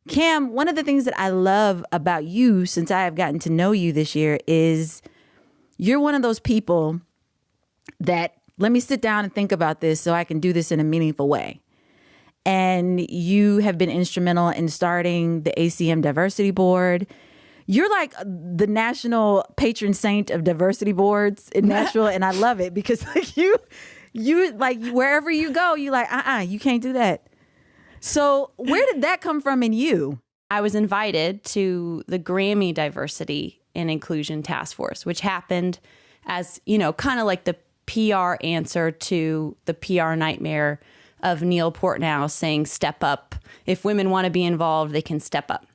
Cam, one of the things that I love about you since I have gotten to know you this year is you're one of those people that let me sit down and think about this so I can do this in a meaningful way. And you have been instrumental in starting the ACM Diversity Board. You're like the national patron saint of diversity boards in Nashville. And I love it because like you like wherever you go, you like, you can't do that. So where did that come from in you? I was invited to the Grammy Diversity and Inclusion Task Force, which happened as, kind of like the PR answer to the PR nightmare of Neil Portnow saying, step up. If women want to be involved, they can step up.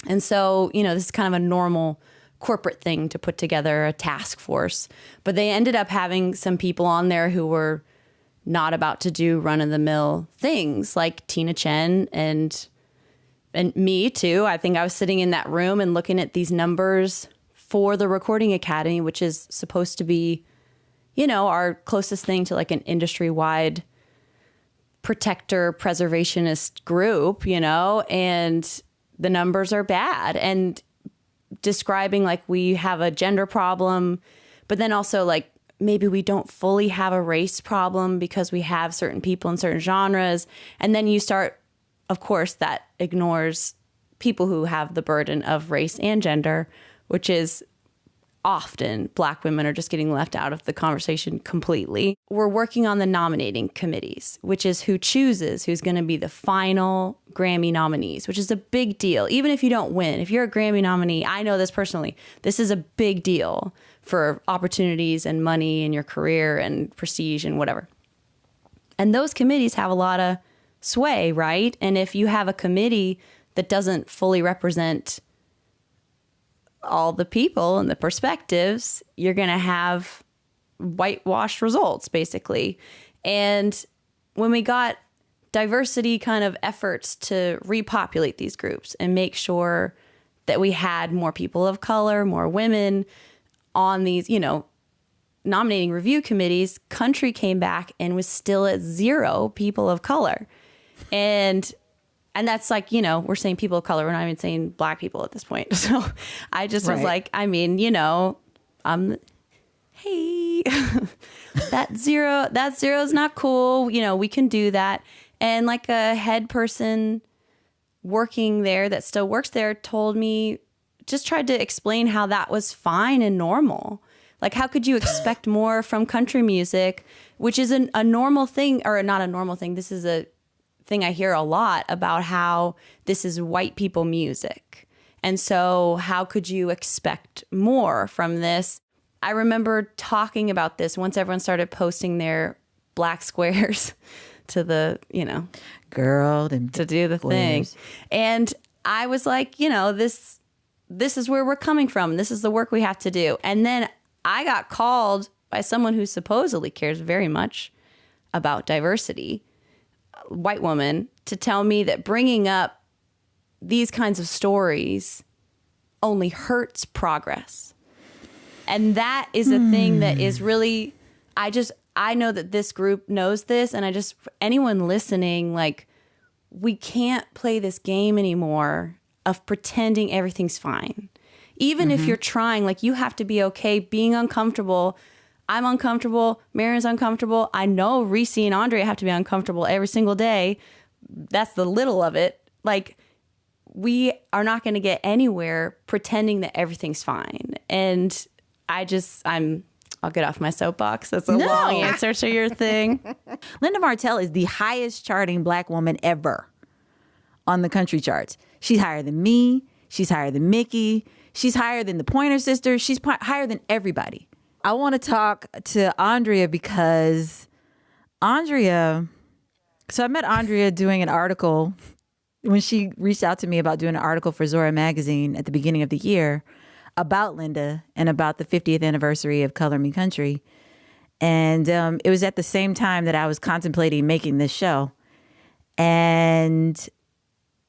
And so, this is kind of a normal corporate thing to put together a task force. But they ended up having some people on there who were not about to do run-of-the-mill things like Tina Chen and me too. I think I was sitting in that room and looking at these numbers for the Recording Academy, which is supposed to be, our closest thing to like an industry-wide protector preservationist group, and the numbers are bad, and describing like we have a gender problem, but then also like maybe we don't fully have a race problem because we have certain people in certain genres. And then you start, of course, that ignores people who have the burden of race and gender, which is often Black women are just getting left out of the conversation completely. We're working on the nominating committees, which is who chooses who's going to be the final Grammy nominees, which is a big deal. Even if you don't win, if you're a Grammy nominee, I know this personally, this is a big deal for opportunities and money in your career and prestige and whatever. And those committees have a lot of sway, right? And if you have a committee that doesn't fully represent all the people and the perspectives, you're going to have whitewashed results, basically. And when we got diversity kind of efforts to repopulate these groups and make sure that we had more people of color, more women on these, nominating review committees, country came back and was still at 0 people of color. And that's like, we're saying people of color. We're not even saying Black people at this point. So I just was like, hey, that zero is not cool. We can do that. And like a head person working there that still works there told me, just tried to explain how that was fine and normal. Like, how could you expect more from country music, which is a normal thing, or not a normal thing. This is a thing I hear a lot about how this is white people music. And so how could you expect more from this? I remember talking about this once everyone started posting their black squares to the, girl, and to do the thing. And I was like, this is where we're coming from. This is the work we have to do. And then I got called by someone who supposedly cares very much about diversity, white woman, to tell me that bringing up these kinds of stories only hurts progress. And that is a thing that is really, I know that this group knows this, and anyone listening, like, we can't play this game anymore of pretending everything's fine. Even if you're trying, like, you have to be okay being uncomfortable. I'm uncomfortable. Marin's uncomfortable. I know Reese and Andrea have to be uncomfortable every single day. That's the little of it. Like, we are not going to get anywhere pretending that everything's fine. And I'll get off my soapbox. That's a long answer to your thing. Linda Martell is the highest charting Black woman ever on the country charts. She's higher than me. She's higher than Mickey. She's higher than the Pointer Sisters. She's higher than everybody. I want to talk to Andrea because so I met Andrea doing an article when she reached out to me about doing an article for Zora magazine at the beginning of the year about Linda and about the 50th anniversary of Color Me Country. And it was at the same time that I was contemplating making this show. And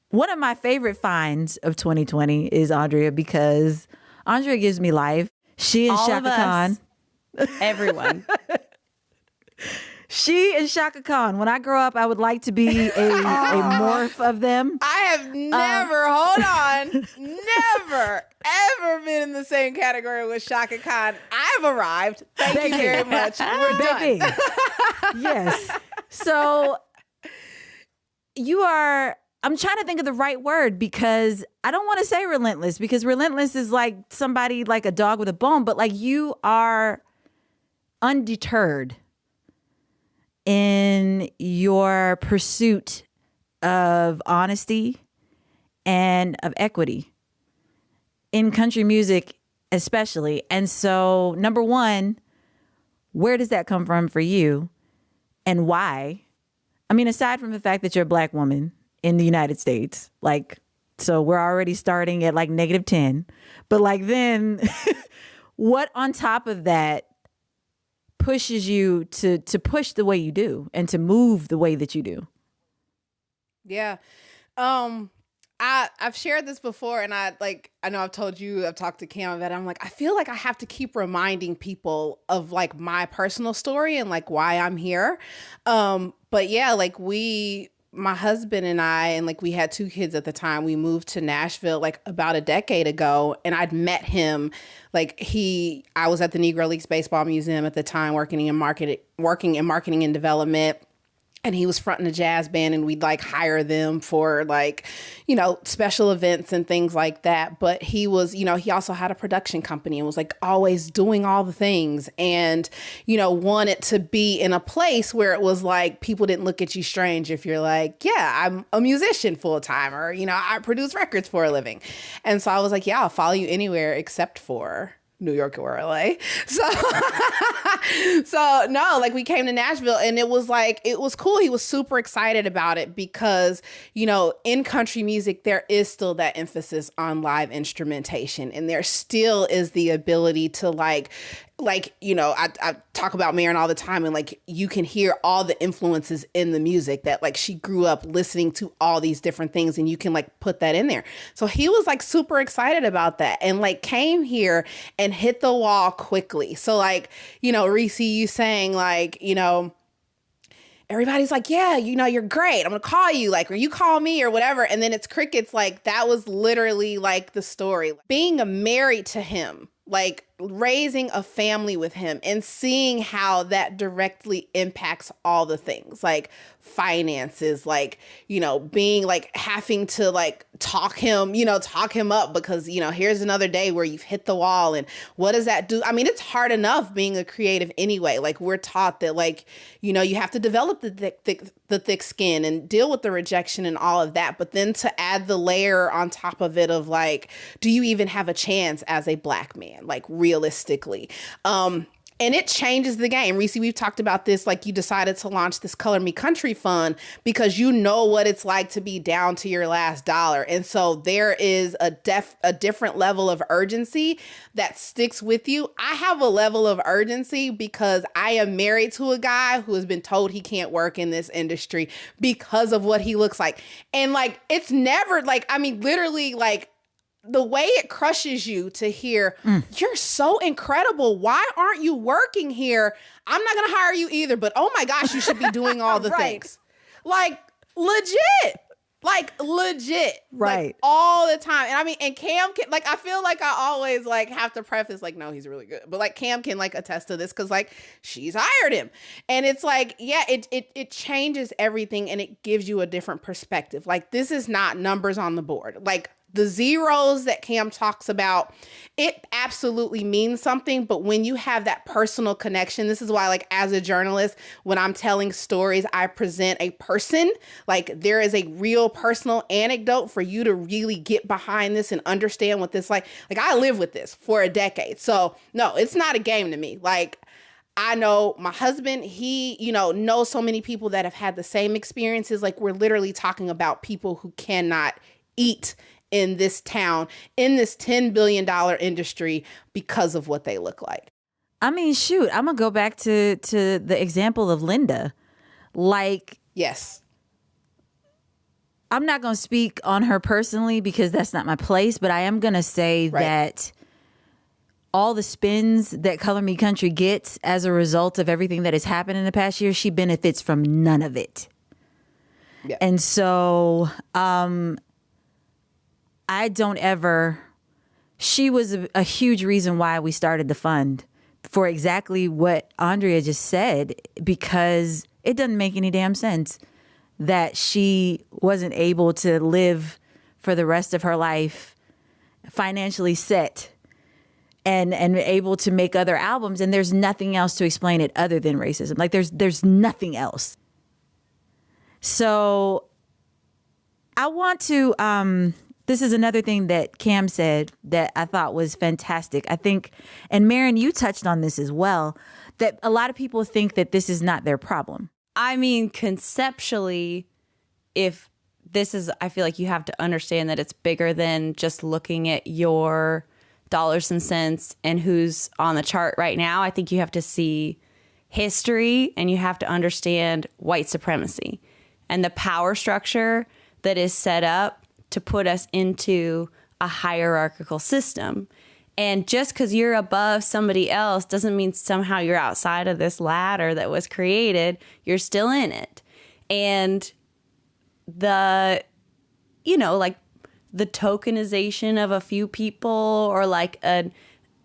one of my favorite finds of 2020 is Andrea, because Andrea gives me life. She is All Shaka of us. Khan. Everyone. She and Shaka Khan. When I grow up, I would like to be a morph of them. I have never, hold on, never, ever been in the same category with Shaka Khan. I've arrived. Thank you very much. We're done. Yes. So you are, I'm trying to think of the right word because I don't want to say relentless because relentless is like somebody like a dog with a bone, but like you are undeterred in your pursuit of honesty and of equity in country music, especially. And so, number one, where does that come from for you and why? I mean, aside from the fact that you're a Black woman in the United States, like, so we're already starting at like -10, but like then what on top of that pushes you to push the way you do and to move the way that you do? Yeah. I've shared this before and I know I've told you, I've talked to Cam about it. I'm like, I feel like I have to keep reminding people of like my personal story and like why I'm here. But yeah, like my husband and I, and like we had 2 kids at the time, we moved to Nashville like about a decade ago, and I'd met him. I was at the Negro Leagues Baseball Museum at the time working in marketing and development. And he was fronting a jazz band and we'd like hire them for like, special events and things like that. But he was, he also had a production company and was like always doing all the things and, wanted to be in a place where it was like people didn't look at you strange if you're like, yeah, I'm a musician full time or, I produce records for a living. And so I was like, yeah, I'll follow you anywhere except for New York or LA. So no, like we came to Nashville and it was cool. He was super excited about it because, in country music, there is still that emphasis on live instrumentation and there still is the ability to I talk about Maren all the time and like you can hear all the influences in the music that like she grew up listening to all these different things and you can like put that in there. So he was like super excited about that and like came here and hit the wall quickly. So like, Reese, you saying like, everybody's like, yeah, you're great. I'm going to call you or you call me or whatever. And then it's crickets. Like that was literally like the story. Being married to him, like raising a family with him and seeing how that directly impacts all the things like finances, being like having to like talk him up because, here's another day where you've hit the wall. And what does that do? I mean, it's hard enough being a creative anyway. Like we're taught that you have to develop the thick skin and deal with the rejection and all of that. But then to add the layer on top of it of like, do you even have a chance as a Black man? Like realistically. And it changes the game. Reese, we've talked about this, like you decided to launch this Color Me Country Fund because you know what it's like to be down to your last dollar. And so there is a different level of urgency that sticks with you. I have a level of urgency because I am married to a guy who has been told he can't work in this industry because of what he looks like. And like, it's never literally the way it crushes you to hear, you're so incredible. Why aren't you working here? I'm not going to hire you either, but oh my gosh, you should be doing all the things. Like legit. Right. All the time. And I mean, and Cam can, I feel like I always have to preface no, he's really good. But Cam can attest to this because she's hired him. And it's yeah, it changes everything and it gives you a different perspective. This is not numbers on the board. The zeros that Cam talks about, it absolutely means something. But when you have that personal connection, this is why, as a journalist, when I'm telling stories, I present a person. There is a real personal anecdote for you to really get behind this and understand what this I lived with this for a decade. So no, it's not a game to me. I know my husband, he, knows so many people that have had the same experiences. We're literally talking about people who cannot eat in this town, in this $10 billion industry because of what they look like. I mean, shoot, I'm going to go back to the example of Linda. Yes. I'm not going to speak on her personally because that's not my place, but I am going to say that all the spins that Color Me Country gets as a result of everything that has happened in the past year, she benefits from none of it. Yeah. And so I don't ever, she was a huge reason why we started the fund, for exactly what Andrea just said, because it doesn't make any damn sense that she wasn't able to live for the rest of her life financially set and able to make other albums, and there's nothing else to explain it other than racism. Like there's nothing else. So I want to this is another thing that Cam said that I thought was fantastic. I think, and Maren, you touched on this as well, that a lot of people think that this is not their problem. I mean, conceptually, if this is, I feel like you have to understand that it's bigger than just looking at your dollars and cents and who's on the chart right now. I think you have to see history, and you have to understand white supremacy and the power structure that is set up to put us into a hierarchical system. And just because you're above somebody else doesn't mean somehow you're outside of this ladder that was created. You're still in it. And the, like the tokenization of a few people, or like an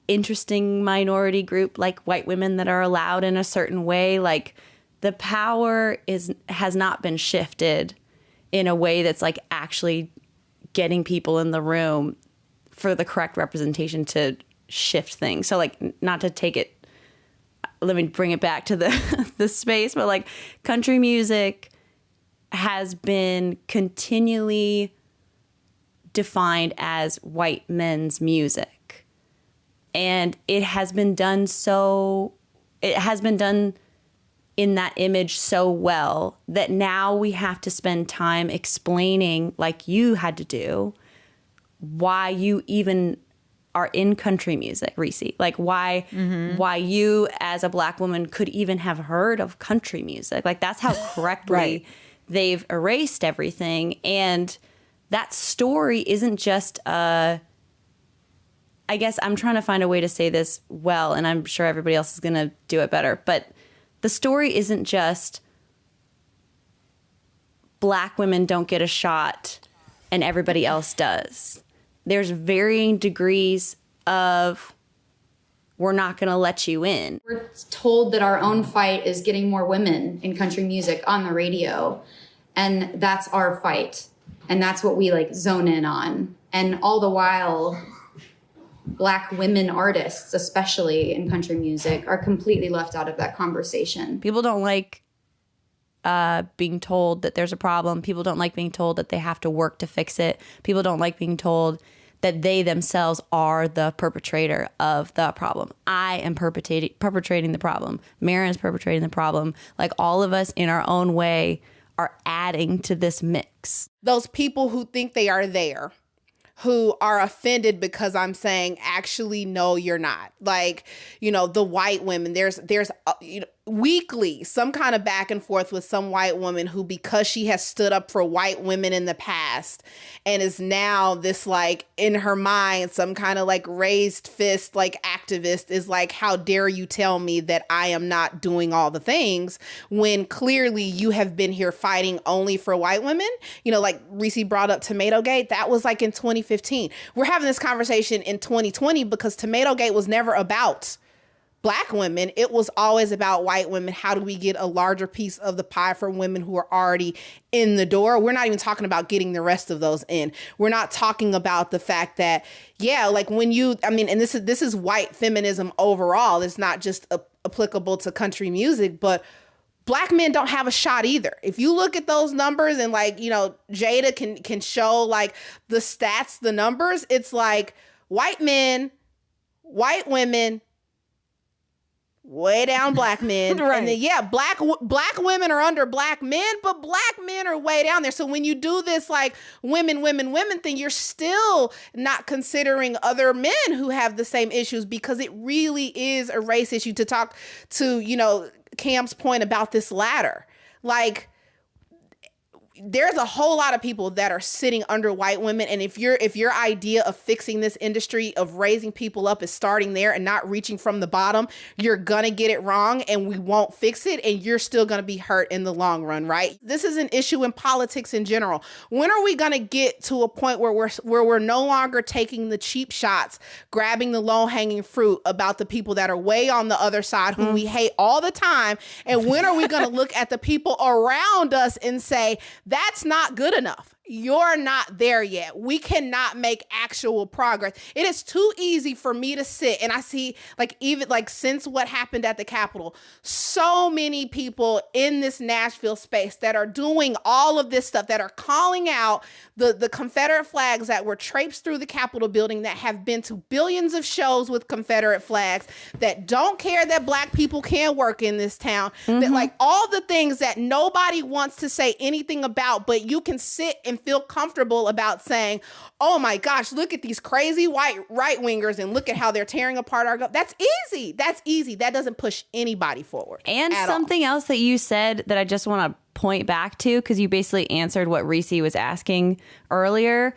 interesting minority group like white women that are allowed in a certain way, like the power has not been shifted in a way that's like actually getting people in the room for the correct representation to shift things. So like, not to take it, let me bring it back to the space, but like country music has been continually defined as white men's music. And it has been done in that image so well that now we have to spend time explaining, like you had to do, why you even are in country music, Reese. Like why you as a Black woman could even have heard of country music. Like that's how correctly right. They've erased everything. And that story isn't just I guess I'm trying to find a way to say this well, and I'm sure everybody else is going to do it better. But the story isn't just Black women don't get a shot and everybody else does. There's varying degrees of we're not going to let you in. We're told that our own fight is getting more women in country music on the radio. And that's our fight. And that's what we like zone in on. And all the while, Black women artists, especially in country music, are completely left out of that conversation. People don't like being told that there's a problem. People don't like being told that they have to work to fix it. People don't like being told that they themselves are the perpetrator of the problem. I am perpetrating the problem. Maren is perpetrating the problem. Like all of us in our own way are adding to this mix. Those people who think they are there, who are offended because I'm saying, actually, no, you're not. Like, the white women, there's weekly some kind of back and forth with some white woman who, because she has stood up for white women in the past and is now this, like, in her mind, some kind of like raised fist, like activist, is like, how dare you tell me that I am not doing all the things when clearly you have been here fighting only for white women. Like Reese brought up Tomatogate. That was like in 2015. We're having this conversation in 2020 because Tomatogate was never about Black women. It was always about white women. How do we get a larger piece of the pie for women who are already in the door? We're not even talking about getting the rest of those in. We're not talking about the fact that, like when and this is white feminism overall. It's not just applicable to country music, but Black men don't have a shot either. If you look at those numbers and like, Jada can show like the stats, the numbers, it's like white men, white women, way down Black men. Right. And then, black women are under Black men, but Black men are way down there. So when you do this like women thing, you're still not considering other men who have the same issues, because it really is a race issue. To talk to, Cam's point about this ladder. Like, there's a whole lot of people that are sitting under white women. And if your idea of fixing this industry, of raising people up, is starting there and not reaching from the bottom, you're going to get it wrong and we won't fix it. And you're still going to be hurt in the long run, right? This is an issue in politics in general. When are we going to get to a point where we're no longer taking the cheap shots, grabbing the low hanging fruit about the people that are way on the other side who we hate all the time? And when are we going to look at the people around us and say, that's not good enough? You're not there yet. We cannot make actual progress. It is too easy for me to sit and I see, like, even like since what happened at the Capitol, so many people in this Nashville space that are doing all of this stuff, that are calling out the Confederate flags that were traipsed through the Capitol building, that have been to billions of shows with Confederate flags, that don't care that Black people can't work in this town, that like all the things that nobody wants to say anything about, but you can sit and feel comfortable about saying, oh my gosh, look at these crazy white right-wingers and look at how they're tearing apart our government. That's easy. That's easy. That doesn't push anybody forward. And something else that you said that I just want to point back to, because you basically answered what Reese was asking earlier.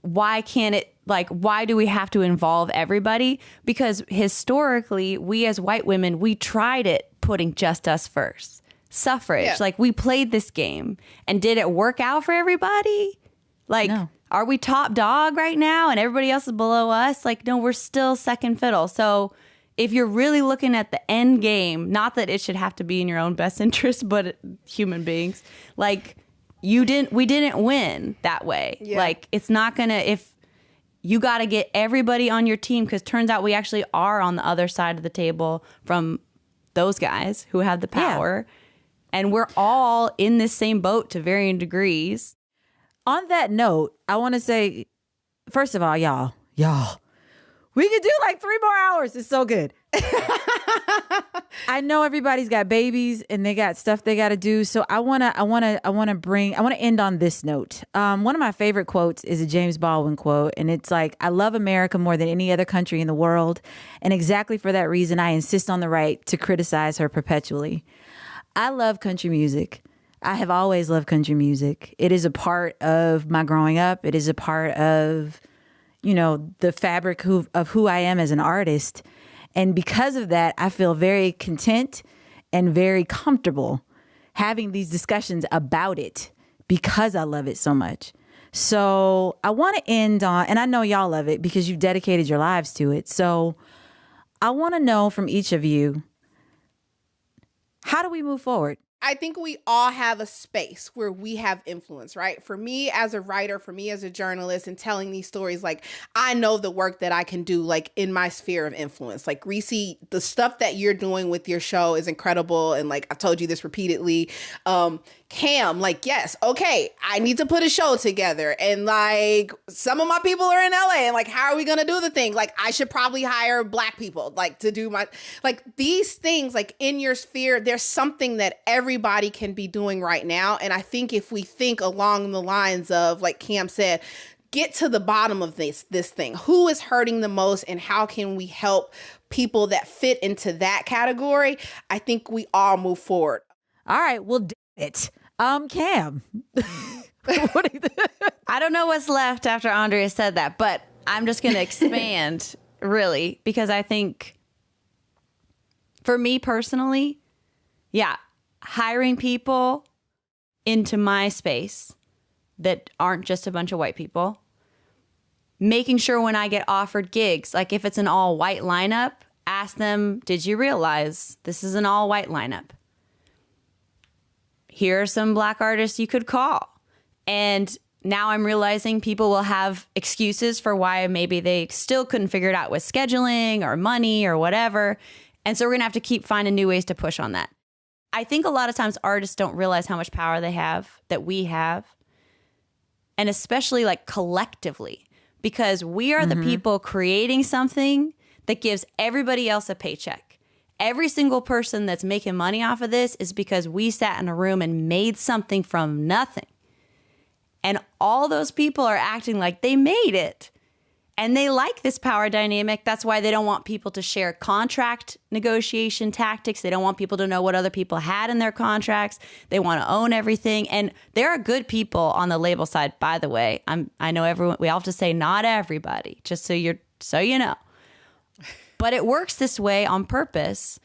Why can't it, like, why do we have to involve everybody? Because historically, we as white women, we tried it putting just us first. Suffrage, like, we played this game, and did it work out for everybody? Like, no. Are we top dog right now and everybody else is below us? Like, no, we're still second fiddle. So if you're really looking at the end game, not that it should have to be in your own best interest, but human beings, like, we didn't win that way. Yeah. Like, it's not gonna, if you got to get everybody on your team, because turns out we actually are on the other side of the table from those guys who have the power. Yeah. And we're all in this same boat to varying degrees. On that note, I want to say, first of all, y'all, we could do like 3 more hours. It's so good. I know everybody's got babies and they got stuff they got to do. So I want to end on this note. One of my favorite quotes is a James Baldwin quote. And it's like, I love America more than any other country in the world. And exactly for that reason, I insist on the right to criticize her perpetually. I love country music. I have always loved country music. It is a part of my growing up. It is a part of, the fabric of who I am as an artist. And because of that, I feel very content and very comfortable having these discussions about it because I love it so much. So I want to end on, and I know y'all love it because you've dedicated your lives to it. So I want to know from each of you, how do we move forward? I think we all have a space where we have influence, right? For me as a writer, for me as a journalist, and telling these stories, like, I know the work that I can do, like, in my sphere of influence. Like, Reese, the stuff that you're doing with your show is incredible. And, like, I've told you this repeatedly. Cam, like, yes, okay, I need to put a show together. And, like, some of my people are in LA. And, like, how are we going to do the thing? Like, I should probably hire Black people, like, to do my, like, these things, like, in your sphere, there's something that everybody can be doing right now. And I think if we think along the lines of, like Cam said, get to the bottom of this thing, who is hurting the most and how can we help people that fit into that category, I think we all move forward. All right, well, damn it. Cam. What do you think? I don't know what's left after Andrea said that, but I'm just going to expand really, because I think for me personally, hiring people into my space that aren't just a bunch of white people, making sure when I get offered gigs, like if it's an all white lineup, ask them, did you realize this is an all white lineup? Here are some Black artists you could call. And now I'm realizing people will have excuses for why maybe they still couldn't figure it out with scheduling or money or whatever. And so we're going to have to keep finding new ways to push on that. I think a lot of times artists don't realize how much power they have, that we have, and especially like collectively, because we are the people creating something that gives everybody else a paycheck. Every single person that's making money off of this is because we sat in a room and made something from nothing. And all those people are acting like they made it. And they like this power dynamic. That's why they don't want people to share contract negotiation tactics. They don't want people to know what other people had in their contracts. They want to own everything. And there are good people on the label side, by the way. I know everyone, we all have to say not everybody, just so you know. But it works this way on purpose.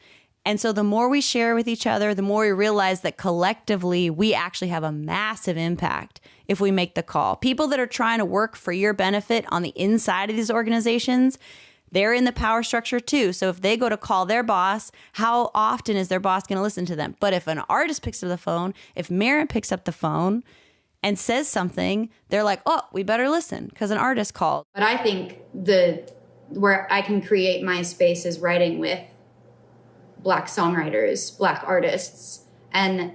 And so the more we share with each other, the more we realize that collectively we actually have a massive impact if we make the call. People that are trying to work for your benefit on the inside of these organizations, they're in the power structure too. So if they go to call their boss, how often is their boss going to listen to them? But if an artist picks up the phone, if Maren picks up the phone and says something, they're like, oh, we better listen because an artist called. But I think where I can create my space is writing with Black songwriters, Black artists, and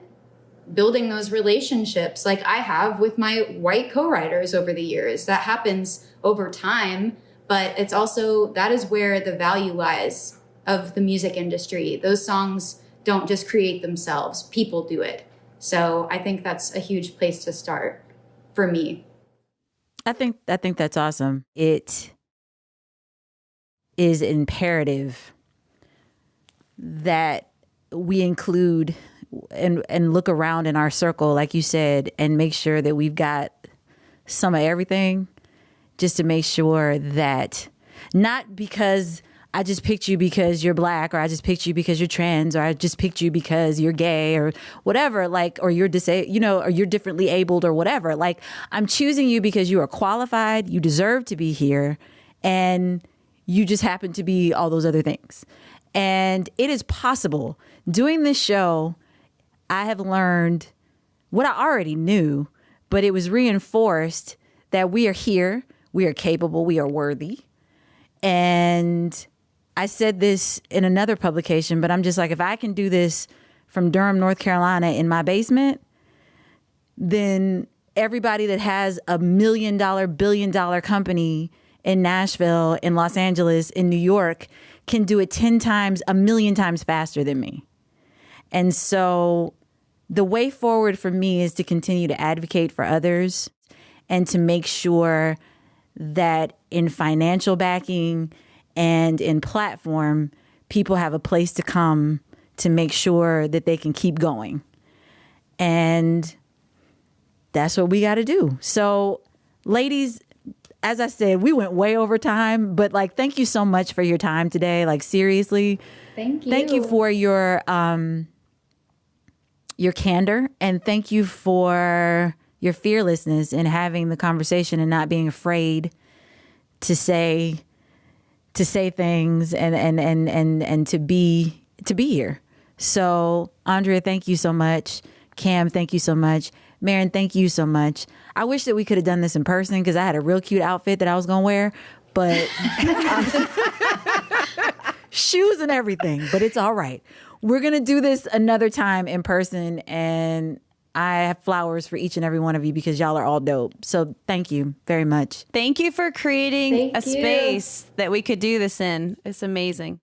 building those relationships like I have with my white co-writers over the years. That happens over time, but it's also, that is where the value lies of the music industry. Those songs don't just create themselves, people do it. So I think that's a huge place to start for me. I think that's awesome. It is imperative that we include and look around in our circle, like you said, and make sure that we've got some of everything, just to make sure that not because I just picked you because you're Black, or I just picked you because you're trans, or I just picked you because you're gay, or whatever, like, or you're or you're differently abled, or whatever. Like, I'm choosing you because you are qualified, you deserve to be here, and you just happen to be all those other things. And it is possible. Doing this show, I have learned what I already knew, but it was reinforced that we are here, we are capable, we are worthy. And I said this in another publication, but I'm just like, if I can do this from Durham, North Carolina in my basement, then everybody that has a $1 million, $1 billion company in Nashville, in Los Angeles, in New York, can do it 10 times, 1 million times faster than me. And so the way forward for me is to continue to advocate for others and to make sure that in financial backing and in platform, people have a place to come to make sure that they can keep going. And that's what we got to do. So, ladies, as I said, we went way over time, but like, thank you so much for your time today. Like, seriously. Thank you. Thank you for your candor, and thank you for your fearlessness in having the conversation and not being afraid to say things and to be here. So, Andrea, thank you so much. Cam, thank you so much. Maren, thank you so much. I wish that we could have done this in person because I had a real cute outfit that I was going to wear, but shoes and everything, but it's all right. We're going to do this another time in person, and I have flowers for each and every one of you because y'all are all dope. So thank you very much. Thank you for creating a space that we could do this in. It's amazing.